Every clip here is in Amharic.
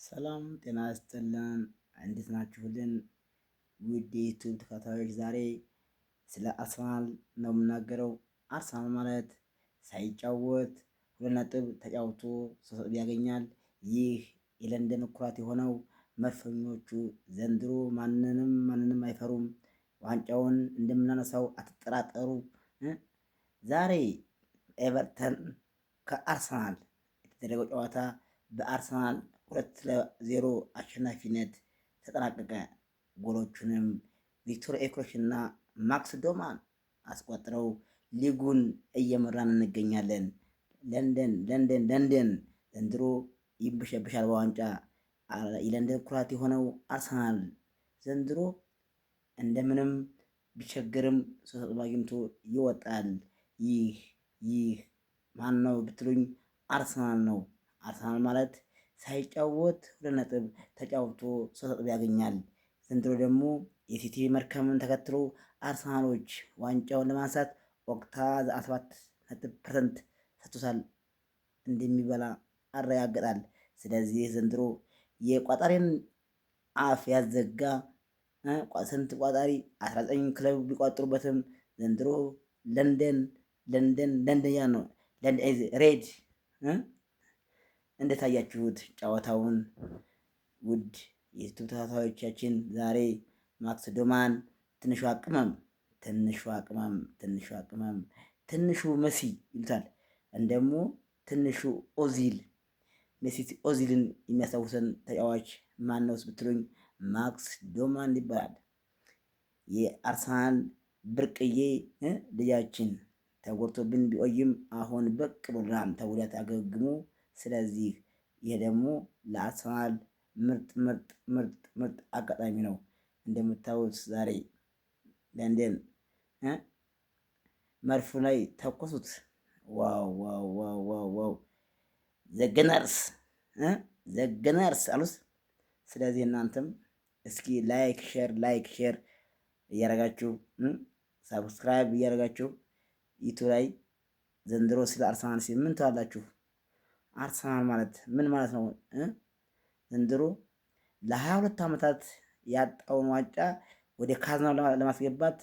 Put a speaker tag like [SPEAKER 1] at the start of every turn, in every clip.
[SPEAKER 1] ሰላም ጤና ይስጥልን። እንዴት ናችሁልን? ውድ የዩቲዩብ ተከታታዮች ዛሬ ስለ አርሰናል ነው የምናገረው። አርሰናል ማለት ሳይጫወት 2 ነጥብ ተጫውቶ 3 ነጥብ ያገኛል። ይህ የለንደን ኩራት የሆነው መድፈኞቹ ዘንድሮ ማንንም አይፈሩም። ዋንጫውን እንደምናነሳው አትጠራጠሩ። ዛሬ ኤቨርተን ከአርሰናል የተደረገው ጨዋታ በአርሰናል 2-0 አሸናፊነት ተጠናቀቀ። ጎሎቹንም ቪክቶር ኤክሮሽ እና ማክስ ዶማን አስቆጥረው ሊጉን እየመራን እንገኛለን። ለንደን ዘንድሮ ይበሸበሻል በዋንጫ። የለንደን ኩራት የሆነው አርሰናል ዘንድሮ እንደምንም ቢቸግርም 3 ነጥብ አግኝቶ ይወጣል። ይህ ማን ነው ብትሉኝ አርሰናል ነው። አርሰናል ማለት ሳይጫወት 2 ነጥብ ተጫውቶ 3 ነጥብ ያገኛል። ዘንድሮ ደግሞ የሲቲ መርከምን ተከትሎ አርሰናሎች ዋንጫውን ለማንሳት ኦክታ 97% ሰጥቶታል እንደሚበላ አረጋግጣል። ስለዚህ ዘንድሮ የቋጣሪን አፍ ያዘጋ ስንት ቋጣሪ 19 ክለብ ቢቋጥሩበትም ዘንድሮ ለንደን ያ ነው ለንደን ሬድ እንደታያችሁት ጨዋታውን። ውድ የዩቲዩብ ተከታታዮቻችን ዛሬ ማክስ ዶማን ትንሹ መሲ ይሉታል፣ እንደሞ ትንሹ ኦዚል ኦዚልን የሚያስታውሰን ተጫዋች ማን ነው ብትሉኝ ማክስ ዶማን ይባላል። የአርሰናል ብርቅዬ ልጃችን ተጎድቶብን ቢቆይም አሁን በቅ ብሎናል ተጉዳት አገግሞ። ስለዚህ ይሄ ደግሞ ለአርሰናል ምርጥ አጋጣሚ ነው። እንደምታዩት ዛሬ ለንደን መርፉ ላይ ተኮሱት። ዋው ዘገነርስ አሉት። ስለዚህ እናንተም እስኪ ላይክ ሼር እያደረጋችሁ ሳብስክራይብ እያደረጋችሁ ዩቲዩብ ላይ ዘንድሮ ስለ አርሰናል ሲል ምን ትላላችሁ? አርሰናል ማለት ምን ማለት ነው? ዘንድሮ ለ22 ዓመታት ያጣውን ዋንጫ ወደ ካዝናው ለማስገባት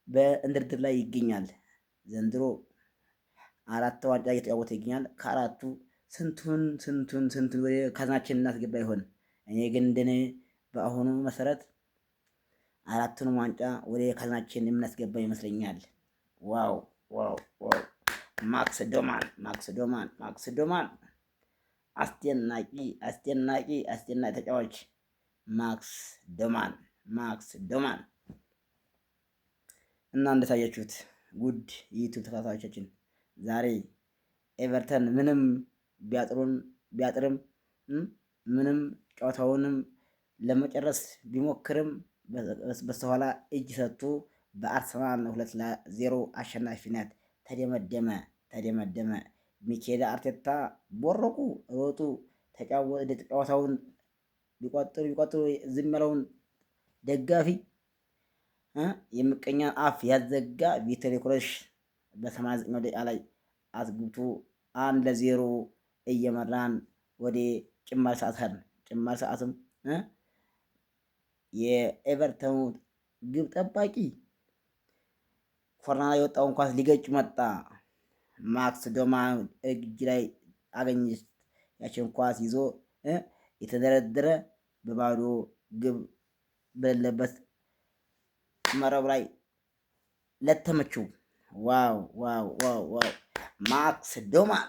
[SPEAKER 1] በእንድርድር ላይ ይገኛል። ዘንድሮ 4 ዋንጫ እየተጫወተ ይገኛል። ከአራቱ ስንቱን ወደ ካዝናችን እናስገባ ይሆን? እኔ ግን እንደኔ በአሁኑ መሰረት 4ቱንም ዋንጫ ወደ ካዝናችን የምናስገባ ይመስለኛል። ዋው ማክስ ዶማን አስደናቂ ተጫዋች ማክስ ዶማን እና እንደታያችሁት ውድ የዩቲዩብ ተከታታዮቻችን ዛሬ ኤቨርተን ምንም ቢያጥርም ምንም ጨዋታውንም ለመጨረስ ቢሞክርም በስተኋላ እጅ ሰጥቶ በአርሰናል 2-0 አሸናፊነት ተደመደመ። ሚኬል አርቴታ ቦረቁ ሮጡ ጨዋታውን ቢቆጥሩ ዝም ያለውን ደጋፊ የምቀኛ አፍ ያዘጋ ቪክቶር ኮረሽ በ89ኛው ደቂቃ ላይ አስግብቶ 1-0 እየመራን ወደ ጭማሪ ሰዓት ሄድን። ጭማሪ ሰዓትም የኤቨርተኑ ግብ ጠባቂ ኮርና የወጣውን ኳስ ሊገጭ መጣ። ማክስ ዶማን እጅ ላይ አገኘች። ያችን ኳስ ይዞ የተደረደረ በባዶ ግብ በሌለበት መረብ ላይ ለተመችው። ዋው ማክስ ዶማን